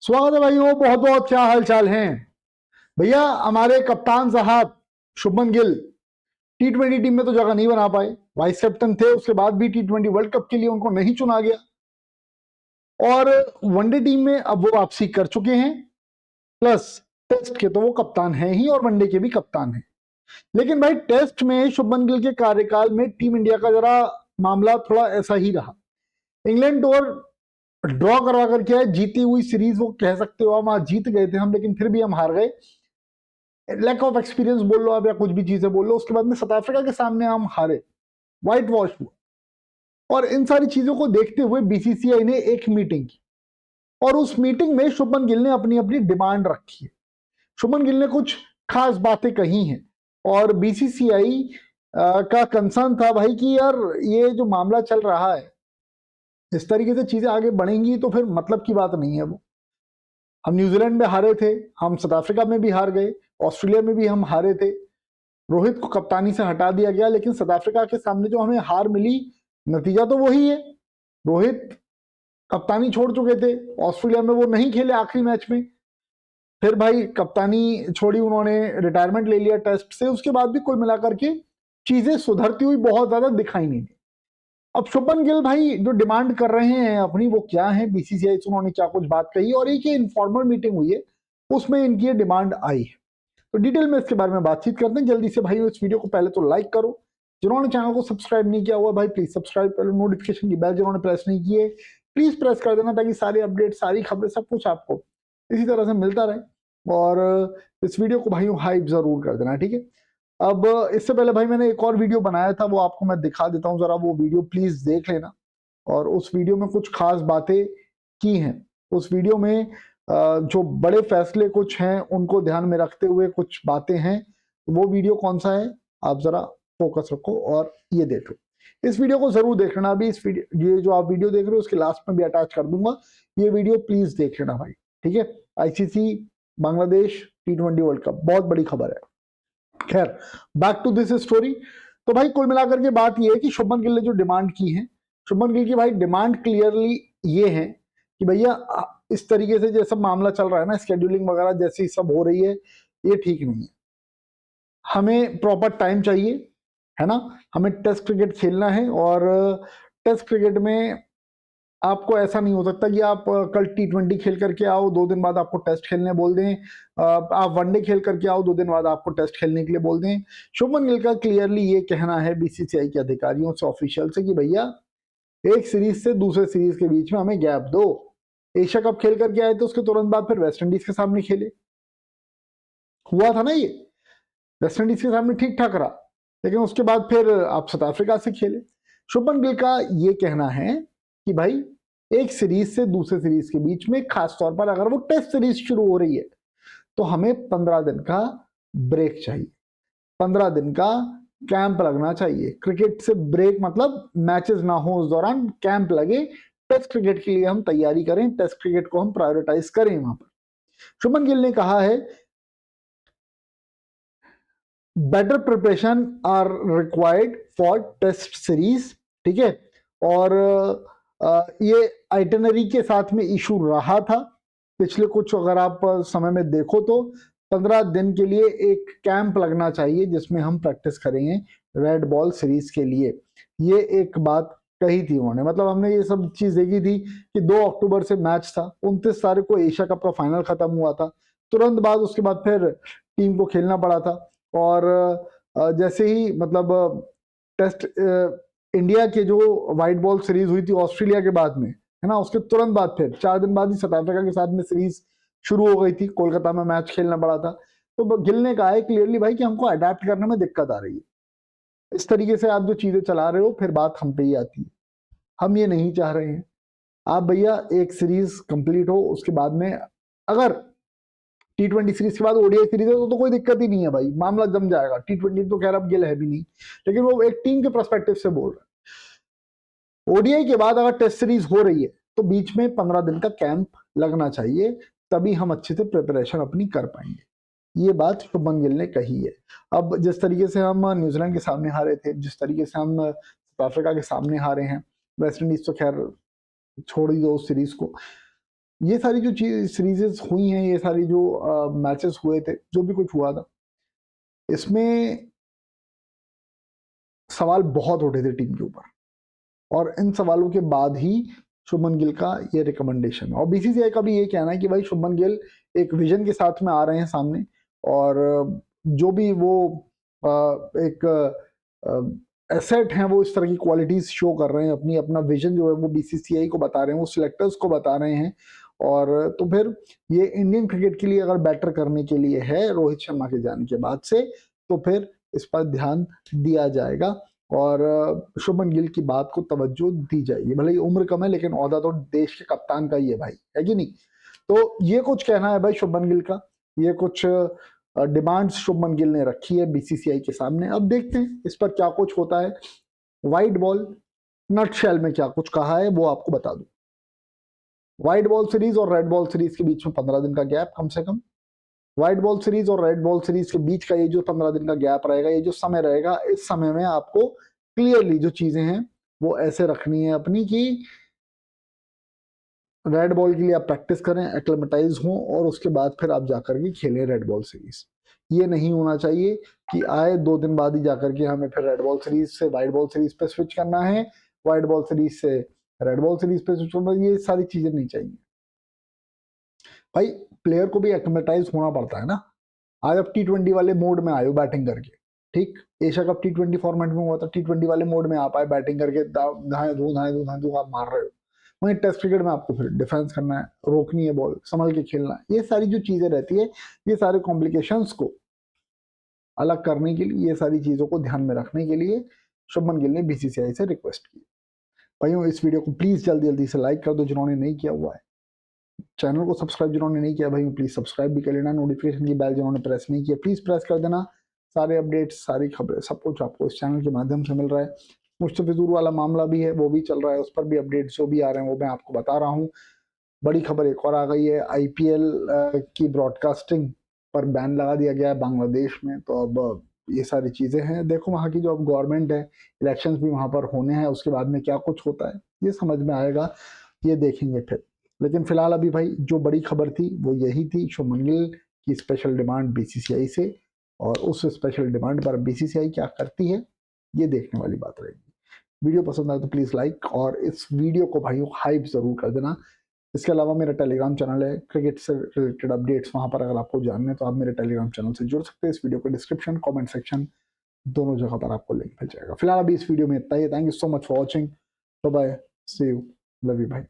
स्वागत है भाइयों, बहुत बहुत क्या हाल चाल हैं भैया। हमारे कप्तान साहब शुभमन गिल T20 टीम में तो जगह नहीं बना पाए। वाइस कैप्टन थे, उसके बाद भी T20 वर्ल्ड कप के लिए उनको नहीं चुना गया और वनडे टीम में अब वो वापसी कर चुके हैं। प्लस टेस्ट के तो वो कप्तान हैं ही और वनडे के भी कप्तान हैं। लेकिन भाई टेस्ट में शुभमन गिल के कार्यकाल में टीम इंडिया का जरा मामला थोड़ा ऐसा ही रहा। इंग्लैंड टूर ड्रॉ करवा करके आए, जीती हुई सीरीज वो कह सकते हो, हम आज जीत गए थे हम, लेकिन फिर भी हम हार गए। लैक ऑफ एक्सपीरियंस बोल लो आप या कुछ भी चीजें बोल लो। उसके बाद में साउथ अफ्रीका के सामने हम हारे, व्हाइट वॉश हुआ। और इन सारी चीजों को देखते हुए बीसीसीआई ने एक मीटिंग की और उस मीटिंग में शुभमन गिल ने अपनी अपनी डिमांड रखी है। शुभमन गिल ने कुछ खास बातें कही हैं और बीसीसीआई का कंसर्न था भाई कि यार ये जो मामला चल रहा है, इस तरीके से चीजें आगे बढ़ेंगी तो फिर मतलब की बात नहीं है। वो हम न्यूजीलैंड में हारे थे, हम साउथ अफ्रीका में भी हार गए, ऑस्ट्रेलिया में भी हम हारे थे। रोहित को कप्तानी से हटा दिया गया, लेकिन साउथ अफ्रीका के सामने जो हमें हार मिली, नतीजा तो वही है। रोहित कप्तानी छोड़ चुके थे, ऑस्ट्रेलिया में वो नहीं खेले आखिरी मैच में। फिर भाई कप्तानी छोड़ी उन्होंने, रिटायरमेंट ले लिया टेस्ट से। उसके बाद भी कुल मिलाकर के चीजें सुधरती हुई बहुत ज्यादा दिखाई नहीं दी। अब शुभमन गिल भाई जो डिमांड कर रहे हैं अपनी, वो क्या है, बीसीसीआई से उन्होंने क्या कुछ बात कही और एक ये इनफॉर्मल मीटिंग हुई है, उसमें इनकी ये डिमांड आई है। तो डिटेल में इसके बारे में बातचीत करते हैं। जल्दी से भाई इस वीडियो को पहले तो लाइक करो, जिन्होंने चैनल को सब्सक्राइब नहीं किया हुआ भाई प्लीज सब्सक्राइब कर लो, नोटिफिकेशन की बेल जिन्होंने प्रेस नहीं की है प्लीज प्रेस कर देना, ताकि सारे अपडेट, सारी खबरें, सब कुछ आपको इसी तरह से मिलता रहे। और इस वीडियो को भाइयों हाइप जरूर कर देना, ठीक है। अब इससे पहले भाई मैंने एक और वीडियो बनाया था, वो आपको मैं दिखा देता हूँ, जरा वो वीडियो प्लीज देख लेना। और उस वीडियो में कुछ खास बातें की हैं। उस वीडियो में जो बड़े फैसले कुछ हैं उनको ध्यान में रखते हुए कुछ बातें हैं। वो वीडियो कौन सा है, आप जरा फोकस रखो और ये देखो। इस वीडियो को जरूर देख लेना। अभी इस वीडियो, ये जो आप वीडियो देख रहे हो उसके लास्ट में भी अटैच कर दूंगा, ये वीडियो प्लीज देख लेना भाई, ठीक है। ICC Bangladesh T20 world cup, बहुत बड़ी खबर है। खैर, बैक टू दिस स्टोरी। तो भाई कुल मिलाकर के बात ये है कि शुभमन गिल ने जो डिमांड की है, शुभमन गिल की भाई डिमांड क्लियरली ये है कि भैया इस तरीके से जैसा मामला चल रहा है ना, स्केड्यूलिंग वगैरह जैसी सब हो रही है, ये ठीक नहीं है। हमें प्रॉपर टाइम चाहिए, है ना। हमें टेस्ट क्रिकेट खेलना है और टेस्ट क्रिकेट में आपको ऐसा नहीं हो सकता कि आप कल T20 खेल करके आओ, 2 दिन बाद आपको टेस्ट खेलने बोल दें, आप वनडे खेल करके आओ, 2 दिन बाद आपको टेस्ट खेलने के लिए बोल दें। शुभमन गिल का क्लियरली ये कहना है बीसीसीआई के अधिकारियों से, ऑफिशियल से, कि भैया एक सीरीज से दूसरे सीरीज के बीच में हमें गैप दो। एशिया कप खेल करके आए थे, उसके तुरंत बाद फिर वेस्ट इंडीज के सामने खेले, हुआ था ना ये, वेस्ट इंडीज के सामने ठीक ठाक रहा, लेकिन उसके बाद फिर आप साउथ अफ्रीका से खेले। शुभमन गिल का ये कहना है कि भाई एक सीरीज से दूसरे सीरीज के बीच में, खास तौर पर अगर वो टेस्ट सीरीज शुरू हो रही है, तो हमें 15 दिन का ब्रेक चाहिए, 15 दिन का कैंप लगना चाहिए। क्रिकेट से ब्रेक मतलब मैचेस ना हो, उस दौरान कैंप लगे, टेस्ट क्रिकेट के लिए हम तैयारी करें, टेस्ट क्रिकेट को हम प्रायोरिटाइज करें वहां पर। शुभमन गिल ने कहा है better preparation are required for test series, ठीक है। और ये आइटनरी के साथ में इशू रहा था पिछले कुछ, अगर आप समय में देखो तो 15 दिन के लिए एक कैंप लगना चाहिए जिसमें हम प्रैक्टिस करेंगे रेड बॉल सीरीज के लिए। ये एक बात कही थी उन्होंने। मतलब हमने ये सब चीज देखी थी कि 2 अक्टूबर से मैच था, 29 तारीख को एशिया कप का फाइनल खत्म हुआ था, तुरंत बाद उसके बाद फिर टीम को खेलना पड़ा था। और जैसे ही मतलब टेस्ट इंडिया के जो व्हाइट बॉल सीरीज हुई थी ऑस्ट्रेलिया के बाद में, है ना, उसके तुरंत बाद फिर 4 दिन बाद ही साउथ अफ्रीका के साथ में सीरीज शुरू हो गई थी, कोलकाता में मैच खेलना पड़ा था। तो गिल ने कहा है क्लियरली भाई कि हमको अडेप्ट करने में दिक्कत आ रही है। इस तरीके से आप जो चीजें चला रहे हो, फिर बात हम पे ही आती है। हम ये नहीं चाह रहे हैं। आप भैया एक सीरीज कंप्लीट हो, उसके बाद में अगर T20 सीरीज के बाद ओडीआई सीरीज है तो कोई दिक्कत ही नहीं है भाई, मामला जम जाएगा। T20 तो खैर अब गिल है भी नहीं, लेकिन वो एक टीम के पर्सपेक्टिव से बोल रहा है। ओडीआई के बाद अगर टेस्ट सीरीज हो रही है तो बीच में 15 दिन का कैंप लगना चाहिए, तभी हम अच्छे से प्रिपरेशन अपनी कर पाएंगे। ये बात शुभमन गिल ने कही है। अब जिस तरीके से हम न्यूजीलैंड के सामने हारे थे, जिस तरीके से हम साउथ अफ्रीका के सामने हारे हैं, वेस्ट इंडीज तो खैर छोड़ ही दो उस सीरीज को, ये सारी जो चीज सीरीजेस हुई हैं, ये सारी जो मैचेस हुए थे, जो भी कुछ हुआ था, इसमें सवाल बहुत उठे थे टीम के ऊपर, और इन सवालों के बाद ही शुभमन गिल का ये रिकमेंडेशन। और बीसीसीआई का भी ये कहना है कि भाई शुभमन गिल एक विजन के साथ में आ रहे हैं सामने, और जो भी वो एक एसेट हैं, वो इस तरह की क्वालिटीज शो कर रहे हैं, अपना विजन जो है वो बीसीसीआई को बता रहे हैं, वो सिलेक्टर्स को बता रहे हैं। और तो फिर ये इंडियन क्रिकेट के लिए अगर बेटर करने के लिए है रोहित शर्मा के जाने के बाद से, तो फिर इस पर ध्यान दिया जाएगा और शुभमन गिल की बात को तवज्जो दी जाएगी। भले ही उम्र कम है, लेकिन ओहदा तो देश के कप्तान का ही है भाई, है कि नहीं? तो ये कुछ कहना है भाई शुभमन गिल का, ये कुछ डिमांड्स शुभमन गिल ने रखी है बीसीसीआई के सामने। अब देखते हैं इस पर क्या कुछ होता है। वाइट बॉल नटशेल में क्या कुछ कहा है वो आपको बता दूं। व्हाइट बॉल सीरीज और रेड बॉल सीरीज के बीच में 15 दिन का गैप कम से कम। व्हाइट बॉल सीरीज और रेड बॉल सीरीज के बीच का ये जो 15 दिन का गैप रहेगा, ये जो समय रहेगा, इस समय में आपको क्लियरली जो चीजें हैं वो ऐसे रखनी है अपनी कि रेड बॉल के लिए आप प्रैक्टिस करें, एक्लेमेटाइज हों, और उसके बाद फिर आप जाकर के खेलें रेड बॉल सीरीज। ये नहीं होना चाहिए कि आए 2 दिन बाद ही जाकर के हमें फिर रेड बॉल सीरीज से व्हाइट बॉल सीरीज पे स्विच करना है, व्हाइट बॉल सीरीज से रेड बॉल सीरीज पे स्विच करना, ये सारी चीजें नहीं चाहिए भाई। प्लेयर को भी एक्लेमेटाइज होना पड़ता है ना। आज आप T20 वाले मोड में आए हो बैटिंग करके, ठीक, एशिया कप T20 फॉर्मेट में हुआ था, T20 वाले मोड में आप आए बैटिंग करके, धाए धो आप मार रहे हो। वहीं टेस्ट क्रिकेट में आपको फिर डिफेंस करना है, रोकनी है बॉल, संभल के खेलना है। ये सारी जो चीजें रहती है, ये सारे कॉम्प्लिकेशंस को अलग करने के लिए, ये सारी चीजों को ध्यान में रखने के लिए शुभमन गिल ने बीसीसीआई से रिक्वेस्ट की। भाइयों, इस वीडियो को प्लीज जल्दी जल्दी से लाइक कर दो जिन्होंने नहीं किया हुआ है। चैनल को सब्सक्राइब जिन्होंने नहीं किया भाई प्लीज सब्सक्राइब भी कर लेना। नोटिफिकेशन की बेल जिन्होंने प्रेस नहीं किया प्लीज प्रेस कर देना। सारे अपडेट्स, सारी खबरें, सब कुछ आपको इस चैनल के माध्यम से मिल रहा है। मुस्तफिजुर वाला मामला भी है, वो भी चल रहा है, उस पर भी अपडेट्स जो भी आ रहे हैं वो मैं आपको बता रहा हूँ। बड़ी खबर एक और आ गई है, आईपीएल की ब्रॉडकास्टिंग पर बैन लगा दिया गया है बांग्लादेश में। तो अब ये सारी चीजें हैं, देखो वहाँ की जो अब गवर्नमेंट है, इलेक्शंस भी वहां पर होने हैं, उसके बाद में क्या कुछ होता है ये समझ में आएगा, ये देखेंगे फिर। लेकिन फिलहाल अभी भाई जो बड़ी खबर थी वो यही थी, शुभमन गिल की स्पेशल डिमांड बीसीसीआई से, और उस स्पेशल डिमांड पर बीसीसीआई क्या करती है ये देखने वाली बात रहेगी। वीडियो पसंद आए तो प्लीज लाइक, और इस वीडियो को भाइयों हाइप जरूर कर देना। इसके अलावा मेरा टेलीग्राम चैनल है, क्रिकेट से रिलेटेड अपडेट्स वहां पर अगर आपको जानने तो आप मेरे टेलीग्राम चैनल से जुड़ सकते हैं। इस वीडियो को डिस्क्रिप्शन, कमेंट सेक्शन दोनों जगह पर आपको लिंक मिल जाएगा। फिलहाल अभी इस वीडियो में इतना ही। Thank you so much for watching, bye bye, see you, love you भाई।